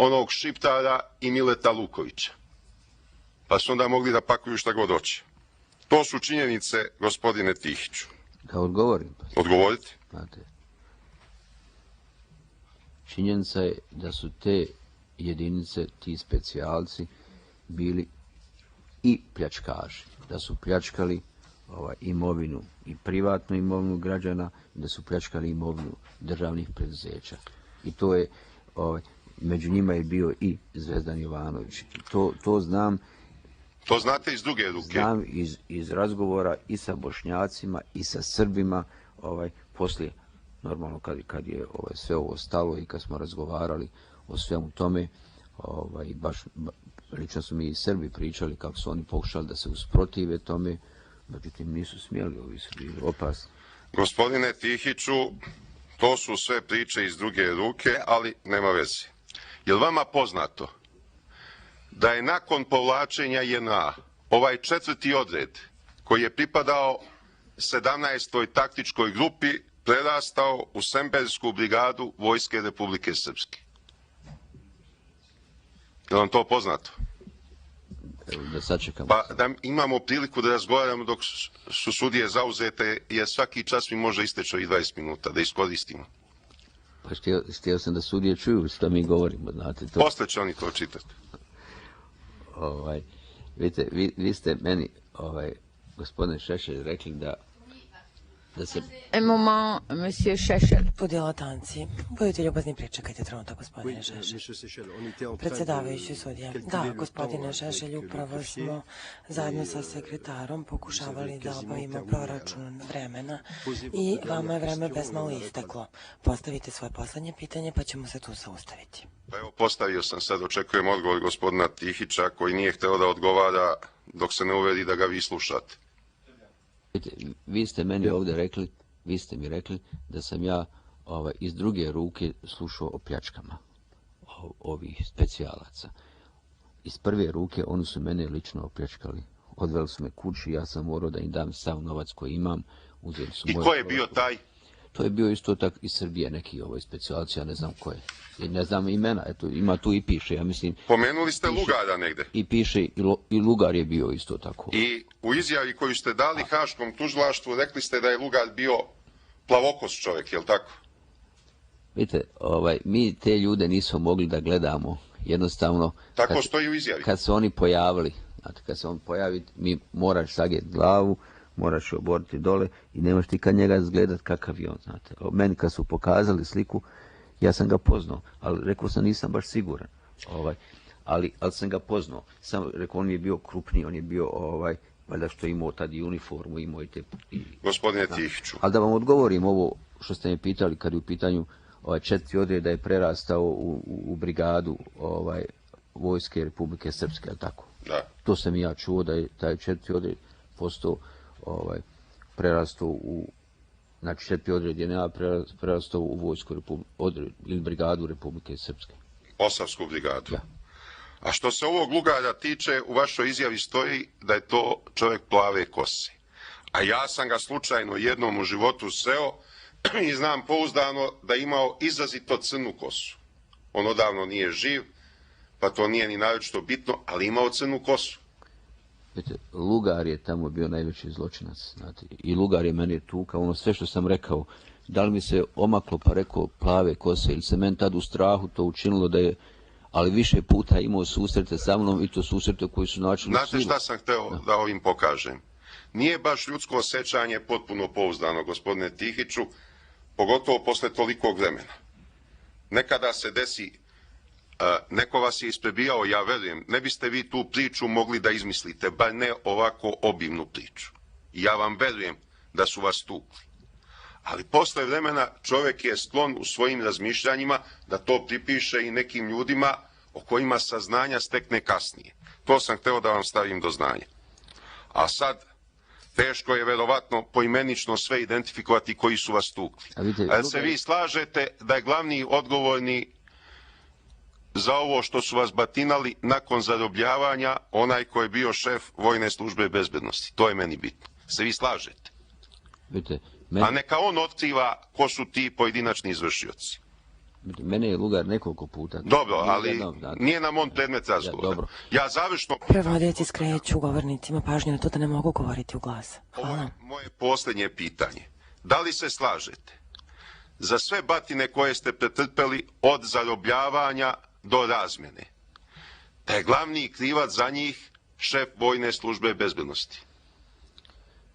onog Šiptara i Mileta Lukovića. Pa su onda mogli da pakuju šta god hoće. To su činjenice, gospodine Tihiću. Da odgovorim. Odgovorite. Znate, činjenica je da su te jedinice, ti specijalci, bili i pljačkaši. Da su pljačkali imovinu i privatnu imovinu građana, da su pljačkali imovinu državnih preduzeća. I to je, među njima je bio i Zvezdan Jovanović. To znam. To znate iz druge ruke? Znam iz razgovora i sa Bošnjacima i sa Srbima, poslije, normalno kad je sve ovo stalo i kad smo razgovarali o svemu tome, baš lično su mi i Srbi pričali kako su oni pokušali da se usprotive tome, međutim nisu smjeli, ovi su bili opasni. Gospodine Tihiću, to su sve priče iz druge ruke, ali nema veze. Je li vama poznato da je nakon povlačenja JNA ovaj 4. odred koji je pripadao 17. taktičkoj grupi prerastao u Sembersku brigadu Vojske Republike Srpske? Je li vam to poznato? Da sačekamo. Pa da imamo priliku da razgovaramo dok su sudije zauzete, jer svaki čas mi može isteći ovih 20 minuta, da iskoristimo. Pa htio sam da sudije čuju što mi govorimo, znate to. Posle će oni to čitati. Vidite, vi ste meni, gospodine Šešelj, rekli da se... Un moment, monsieur Šešelj. Po diletanci. Budite ljubazni, pričekajte trenutak, gospodine Šešelj. Predsjedavajući sudija. Da, gospodine Šešelj, upravo smo zajedno sa sekretarom pokušavali da obavimo proračun vremena i vama je vreme bezmalo isteklo. Postavite svoje poslednje pitanje pa ćemo se tu zaustaviti. Pa evo, postavio sam sad, očekujem odgovor gospodina Tihića koji nije hteo da odgovara dok se ne uveri da ga vi slušate. Vi ste meni ovdje rekli, vi ste mi rekli da sam ja iz druge ruke slušao o pljačkama ovih specijalaca. Iz prve ruke oni su mene lično opljačkali. Odveli su me kući, ja sam morao da im dam sav novac koji imam. Uzeli su I ko je bio taj? To je bio isto tako iz Srbije neki specijalac, ja ne znam ko je. Ne znam imena, eto, ima tu i piše, ja mislim... Pomenuli ste Lugara negde. I piše, i Lugar je bio isto tako. I u izjavi koju ste dali Haškom tužilaštvu rekli ste da je Lugar bio plavokos čovjek, je li tako? Vidite, mi te ljude nismo mogli da gledamo, jednostavno... Tako stoji u izjavi. Kad se oni pojavili, znate, kad se on pojavi, mi moraš sageti glavu, moraš oboriti dole i nemaš ti kad njega zgledat kakav je on, znate. Meni kad su pokazali sliku, ja sam ga poznao, ali rekao sam nisam baš siguran. Ali sam ga poznao. Sam rekao, on je bio krupniji, on je bio, valjda što je imao tad i uniformu, imao i te... Gospodine Tihiću. Ali da vam odgovorim ovo što ste me pitali kad je u pitanju 4. odred da je prerastao u brigadu Vojske Republike Srpske, ali tako? Da. To sam i ja čuo da je taj 4. odred postao prerastao u... Znači 4. odred je prerastao u Vojsku ili brigadu Republike Srpske. Posavsku brigadu. Da. A što se ovog Lugara tiče, u vašoj izjavi stoji da je to čovjek plave kose. A ja sam ga slučajno jednom u životu sreo i znam pouzdano da je imao izrazito crnu kosu. On odavno nije živ, pa to nije ni naročito bitno, ali imao crnu kosu. Vidite, Lugar je tamo bio najveći zločinac, znate, i Lugar je meni tukao, sve što sam rekao, da li mi se omaklo pa rekao plave kose, ili se meni tad u strahu to učinilo da je, ali više puta imao susrete sa mnom i to susrete koji su načeli Znate šta sam hteo da ovim pokažem? Nije baš ljudsko osjećanje potpuno pouzdano, gospodine Tihiću, pogotovo posle tolikog vremena. Nekada se desi, neko vas je isprebijao, ja verujem, ne biste vi tu priču mogli da izmislite, bar ne ovako obimnu priču. Ja vam verujem da su vas tukli. Ali posle vremena čovjek je sklon u svojim razmišljanjima da to pripiše i nekim ljudima o kojima saznanja stekne kasnije. To sam hteo da vam stavim do znanja. A sad, teško je verovatno poimenično sve identifikovati koji su vas tukli. Ali se vi slažete da je glavni odgovorni za ovo što su vas batinali nakon zarobljavanja onaj koji je bio šef Vojne službe bezbednosti. To je meni bitno. Se vi slažete? Vidite, a neka on otkriva ko su ti pojedinačni izvršioci. Mene je Lugar nekoliko puta... Dobro, ali nije nam on predmet razgovora. Ja završno... Prevodioci skreću govornicima pažnju na to da ne mogu govoriti u glas. Hvala. Moje posljednje pitanje. Da li se slažete za sve batine koje ste pretrpeli od zarobljavanja do razmjene, da je glavni krivac za njih šef vojne službe bezbednosti?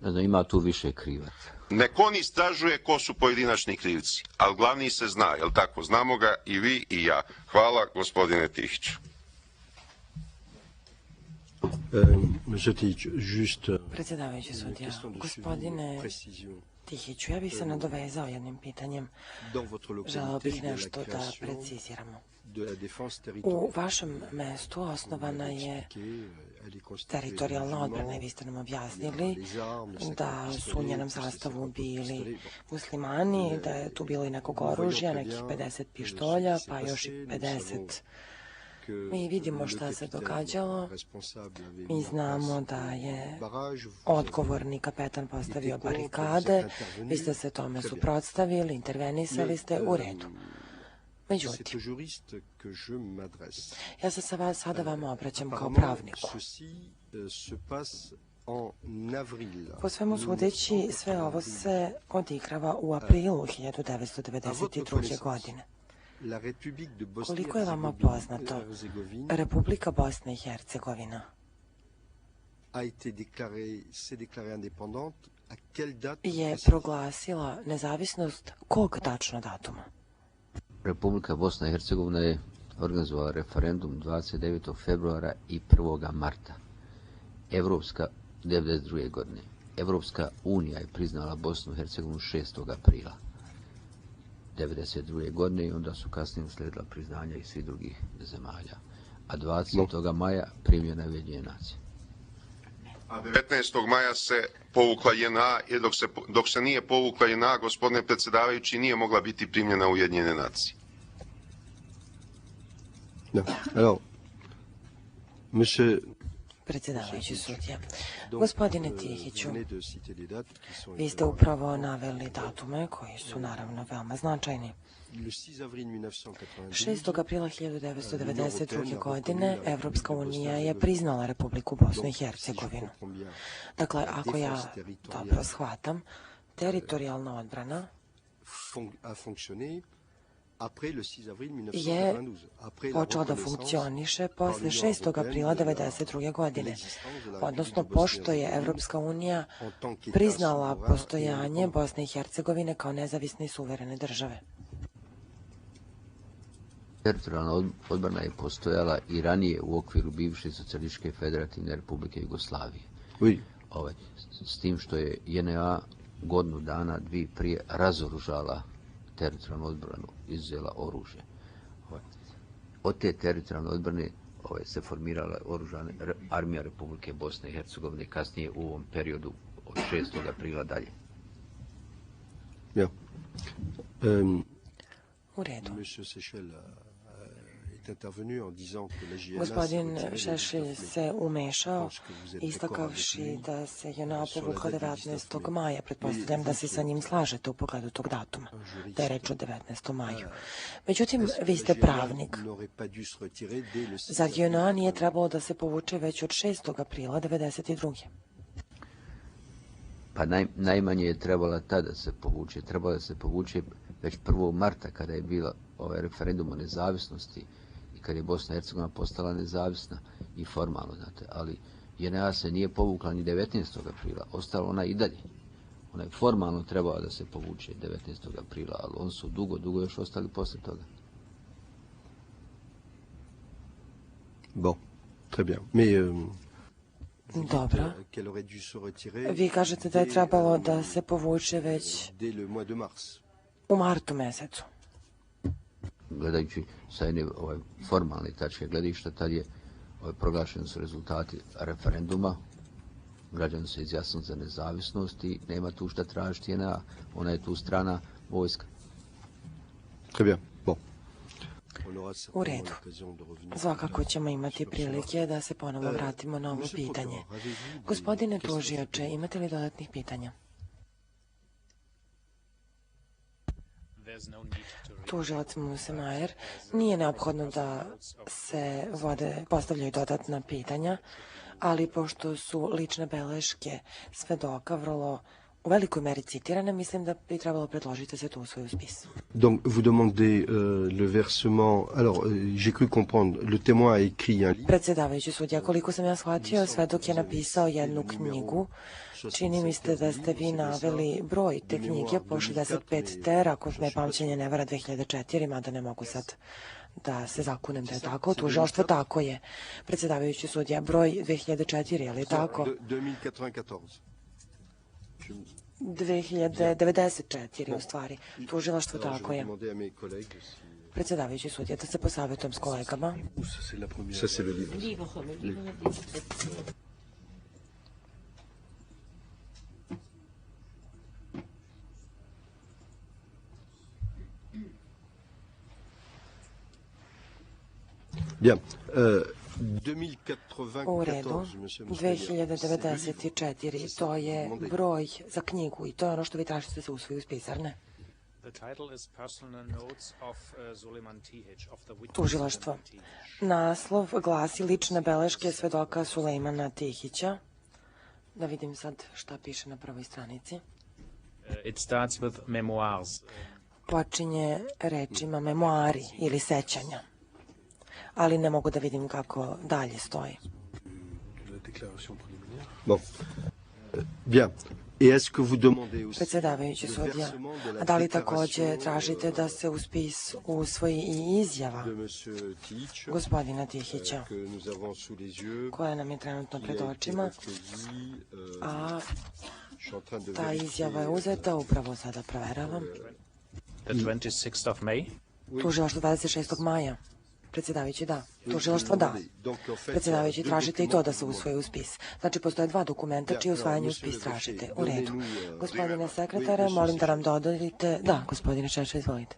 Ne znam, ima tu više krivaca. Nek on istražuje ko su pojedinačni krivci, ali glavni se zna, jel tako? Znamo ga i vi i ja. Hvala, gospodine Tihiću. Predsjedavajući sudija, gospodine Tihiću, ja bih se nadovezao jednim pitanjem. Želeo bih nešto da preciziramo. U vašem mestu osnovana je teritorijalna odbrana i vi ste nam objasnili da su u njenom sastavu bili muslimani, da je tu bilo i nekog oružja, nekih 50 pištolja, pa još i 50. Mi vidimo šta se događalo. Mi znamo da je odgovorni kapetan postavio barikade. Vi ste se tome suprotstavili, intervenisali ste u redu. Međutim, ja se sada vama obraćam kao pravniku. Po svemu sudeći, sve ovo se odigrava u aprilu 1992. godine. Koliko je vama poznato, Republika Bosna i Hercegovina je proglasila nezavisnost kog tačno datuma? Republika Bosna i Hercegovina je organizovala referendum 29. februara i 1. marta. 1992. godine. Evropska unija je priznala Bosnu i Hercegovinu 6. aprila 1992. godine i onda su kasnije uslijedila priznanja i svih drugih zemalja. A 20. maja primljena je Ujedinjene nacije. A 19. maja se povukla JNA, jer dok se nije povukla JNA, gospodine predsjedavajući, nije mogla biti primljena u Ujedinjene nacije. Predsjedavajući sudija. Gospodine Tihiću, vi ste upravo naveli datume koji su naravno veoma značajni. 6. aprila 1992. godine Evropska unija je priznala Republiku Bosnu i Hercegovinu. Dakle, ako ja dobro shvatam, teritorijalna odbrana je počela da funkcioniše posle 6. aprila 1992. godine, odnosno pošto je Evropska unija priznala postojanje Bosne i Hercegovine kao nezavisne i suverene države. Teritorijalna odbrana je postojala i ranije u okviru bivše Socijalističke federativne republike Jugoslavije. S tim što je JNA godinu dana, dvije prije razoružala teritorijalnu odbranu, izuzela oružje. Od te teritorijalne odbrane se formirala oružana armija Republike Bosne i Hercegovine kasnije u ovom periodu od 6. aprila dalje. U redu. Gospodin Šešelj se umešao, istakavši da se JNA povukla 19. maja. Pretpostavljam da se sa njim slažete u pogledu tog datuma, da je reč o 19. maju. Međutim, vi ste pravnik. Zar JNA nije trebalo da se povuče već od 6. aprila 1992. Pa najmanje je trebala tada se povuče. Trebalo da se povuče već 1. marta kada je bila referendum o nezavisnosti i kada je Bosna i Hercegovina postala nezavisna i formalno, znate, ali JNA se nije povukla ni 19. aprila, ostala ona i dalje. Ona je formalno trebala da se povuče 19. aprila, ali oni su dugo još ostali posle toga. Bon, très bien. Mais dobro. Vi kažete da je trebalo da se povuče već u martu mesecu. Gledajući sa jedne formalne tačke gledišta, tad je proglašeni su rezultati referenduma, građani su izjasnili za nezavisnost i nema tu šta tražiti JNA, ona je tu strana vojska. Très bien. Bon. U redu. Svakako ćemo imati prilike da se ponovo vratimo na ovo pitanje. Gospodine tužioče, imate li dodatnih pitanja? Tužilac Musemajer, nije neophodno da se postavljaju dodatna pitanja, ali pošto su lične beleške svedoka u velikoj meri citirane, mislim da bi trebalo predložiti da se to usvoji u spis. Donc, vous demandez le versement... Alors, j'ai cru comprendre, le témoin a écrit un livre... Predsjedavajući sudija, koliko sam ja shvatio, svedok je napisao jednu knjigu. Čini mi se da ste vi naveli broj te knjige po 65 tera, ako me pamćenje ne vara 2004, mada ne mogu sad da se zakunem da je tako. Tužilaštvo tako je. Predsjedavajući sudija, broj 2004, je li tako? 2094 u stvari. Tužilaštvo tako je. Predsjedavajući sudija, da se posavjetujem s kolegama. Ça, c'est le livre. Bien. U redu, 2094, to je broj za knjigu i to je ono što vi tražite da se usvoji uz pisarne. Tužilaštvo. Naslov glasi lične beleške svedoka Sulejmana Tihića. Da vidim sad šta piše na prvoj stranici. Počinje rečima memoari ili sećanja, ali ne mogu da vidim kako dalje stoji. Bon. Bien. Et est-ce que vous demandez aussi... Predsjedavajući sudija, a da li takođe tražite da se u spis usvoji i izjava gospodina Tihića, koja nam je trenutno pred očima, a ta izjava je uzeta, upravo sada proveravam. Tužilaštvo 26. maja. Predsjedavajući da. Tužilaštvo da. Predsjedavajući tražite i to da se usvoji u spis. Znači, postoje dva dokumenta čije usvajanje u spis tražite. U redu. Gospodine sekretare, molim da nam dodajete... Da, gospodine Šešelj, izvolite.